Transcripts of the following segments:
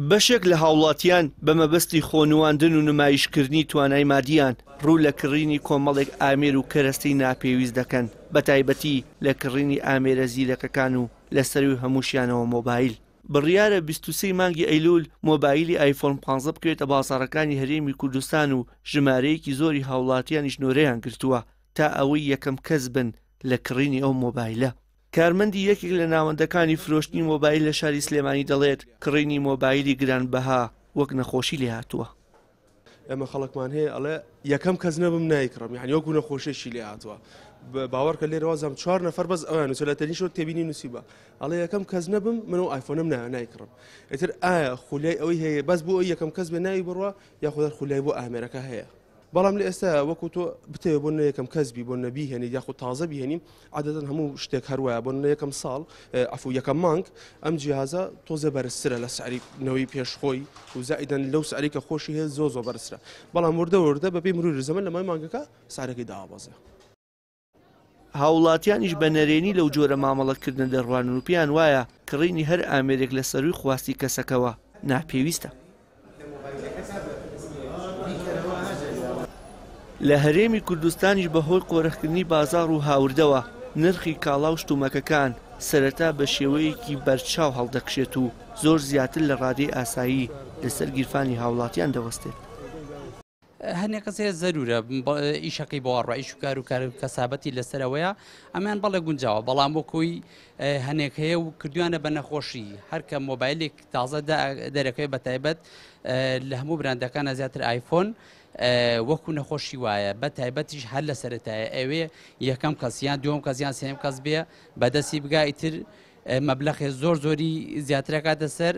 بەشێک لە هاوڵاتیان بە مەبەستی خۆنواندن و نمایشکردنی توانای مادیان ڕوو لە کڕینی کۆمەڵێک ئامێر و کەرەستەی ناپێویست دەکەن بە تایبەتی لە کڕینی ئامێرە زیرەکەکان و لەسەروی هەمووشیانەوە مۆبایل. بڕیارە 23 مانگی ئەیلول مۆبایلی آیفۆن 15 بکرێتە بازاڕەکانی هەرێمی کوردستان و ژمارەیەکی زۆری هاوڵاتیانی ژنۆرەیان گرتووە تا ئەوەی یەکەم کەس بن لە کڕینی ئەو مۆبایلە. کارمەندی یەکێک لە ناوەندەکانی فرۆشتنی مۆبایل لە شاری سلێمانی دەڵێت کڕینی مۆبایلی گرانبەها وەک نەخۆشی لێ هاتووە. ئەمە خەڵکمان هەیە ئەڵێ یەکەم کەس نەبم نایکڕم، یعنی وەکو نەخۆشیێکی لێ هاتووە. باوەڕکە لێرەوازم 4 نەفەر بەس ئەویان وسەلەتەنی شۆ تێبینی نووسیبە ئەڵێ یەکەم کەس نەبم من و ئایفۆنم نایکڕم. ئیتر ئایا خولای ئەوەی هەیە بەس بۆ ئەو یەکەم کەس بێ ناوی بڕوە یاخودەر خولای بۆ ئامێرەکە هەیە. بەڵام لە ئێستا وەکو تۆ بتەوێ بۆ یەکەم کەسبی بۆ نەبیهێنی یاخود تازە بیهێنیم عادەتەن هەموو شتێک هەروایە بۆ یەکەم ساڵ ئەفو یەکەم مانگ ئەم جیهازە تۆزە بەرزترە لە سعریەوەی پێشخۆی و زائیدەن لەو سعری کە خۆشی هەیە زۆ بەرزترە. بەڵام وردە بەپێی مروری زەمن لە مای مانگەکە سعرەکەی داوازە. هاوڵاتیانیش بە نەرێنی لەو جۆرە مامەڵەتکردن دەڕوانن و پێیان وایە کڕینی هەر ئامێرێک لە سەروی خواستی کەسەکەوە ناپێویستە. لە هەرێمی کوردستانیش بەهۆی قۆرەخکردنی بازاڕ و هاوردەوە نرخی کاڵا و شتومەکەکان سەرەتا بە شێوەیەکی بەرچاو هەڵدەکشێت و زۆر زیاتر لە ڕادەی ئاسایی لەسەر گیرفانی هاوڵاتیان دەوەستێت. هەنێ کەسێ زەرورە ئیشەکەی بۆ ڕائیش و کار و کەسابەتی لەسەرەوەیە ئەمیان بەڵێ گونجاوە، بەڵام بۆ کۆی هەنێک هەیە و کردویانە بە نەخۆشی هەرکە مۆبایلێک تازە دەرەکەی بە تایبەت لە هەموو براندەکانە زیاتر ئایفۆن وەکو نەخۆشی وایە بە تایبەتیش هەر لە سەرەتایە ئەوێ یەکەم کەسیان دووەم کەسیان سێم کەس بێ بەدەستی بگایتر مەبلەخێ زۆری زیاترەکاتە سەر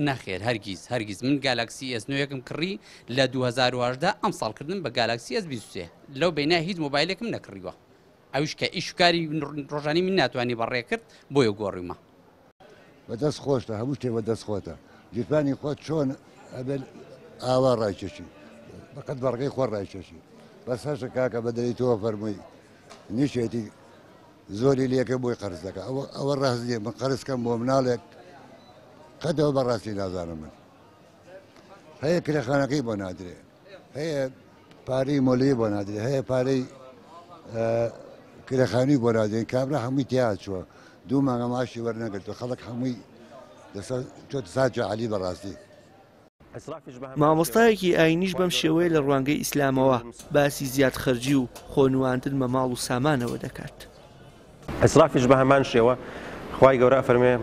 نەخێر هەرگیز من گالاکسی S9 یەکم کڕی لە 2018 ئەم ساڵکردن بە گالاکسی S23 لەو بینە هیچ مۆبایلێکم نەکڕیوە ئەوش کە ئیشکاری ڕۆژانی من ناتوانانی بەڕێ کرد بۆیە گۆڕیمە. بەدەست خۆشتە هەموو شتێ بەدەست خۆتە گیرفانی خۆت چۆن ئەبێ ئاوا ڕایکێشی بەقەت بەڕگەی خۆ ڕایکێشی بەس هەشە کاکە بەدەی تۆ فەرمووی نیشێتی زۆری لێکە بۆی قەرز دەکە ئەوە ڕاستیە من قەرزکەم بۆ مناڵێک قەتەوە بەڕاستی نازانم من هەیە کرێخانەکەی بۆ نادرێ هەیە پارەی مۆلەیە بۆ نادرێ هەیە پارەی کرێخانی بۆ نادرێن کابرا هەمووی تیا چووە 2 مانگە ماشی وەرنەگرتووە خەڵک هەمووی چۆت ساجە عەلی بەڕاستی. مامۆستایەکی ئاینیش بەم شێوەیە لە ڕوانگەی ئیسلامەوە باسی زیاد خەرجی و خۆنواندن بە ماڵ و سامانەوە دەکات. إسرافش بهمان شيوة خواي جورا فرمي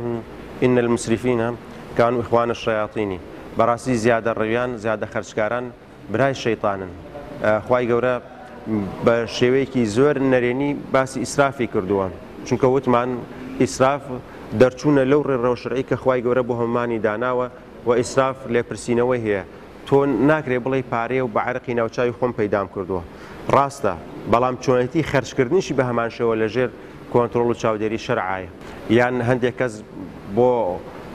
إن المسرفين كانوا إخوان الشياطين براسي زيادة الريان زيادة خرجكاران براي الشيطان خواي جورا بشيوي كي زور نريني بس إسرافي كردوان شن كوت معن إسراف درتونا لور الروشرعي كخواي جورا بهماني داناوة وإسراف لبرسينوي هي تون ناكري بلاي باري وبعرقينا وشاي خم بيدام كردوه راستا بلام چونتي خرج كردنيشي بهمان شو لجير کۆنتڕۆڵ و چاودێری شەرعایە یان هەندێک کەس بۆ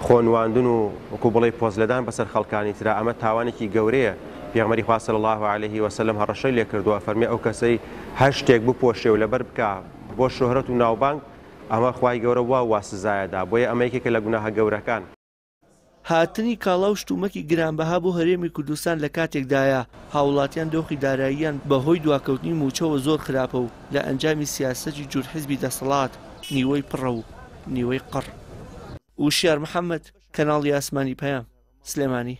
خۆنواندن و وەکو بڵێ پۆزلەدان بەسەر خەڵکانی ترا ئەمە تاوانێکی گەورەیە. پێغمبەری خوا صلی الله علیه و سلم هەڕەشەی لێ کردووە فەرمی ئەو کەسەی هەر شتێک بپۆشێ و لەبەر بکە بۆ شۆهرەت و ناوبانگ ئەمە خوای گەورە وا سزایەدا بۆیە ئەمە یەکێکە لە گوناهە گەورەکان. هاتنی کاڵا و شتومەکی گرانبەها بۆ هەرێمی کوردستان لە کاتێکدایە هاوڵاتیان دۆخی داراییان بەهۆی دواکەوتنی موچەوە زۆر خراپە و لە ئەنجامی سیاسەتی جور حیزبی دەسەڵات نیوەی پڕە و نیوەی قڕ. وشیار محەممەد کەناڵی ئاسمانی پەیام سلێمانی.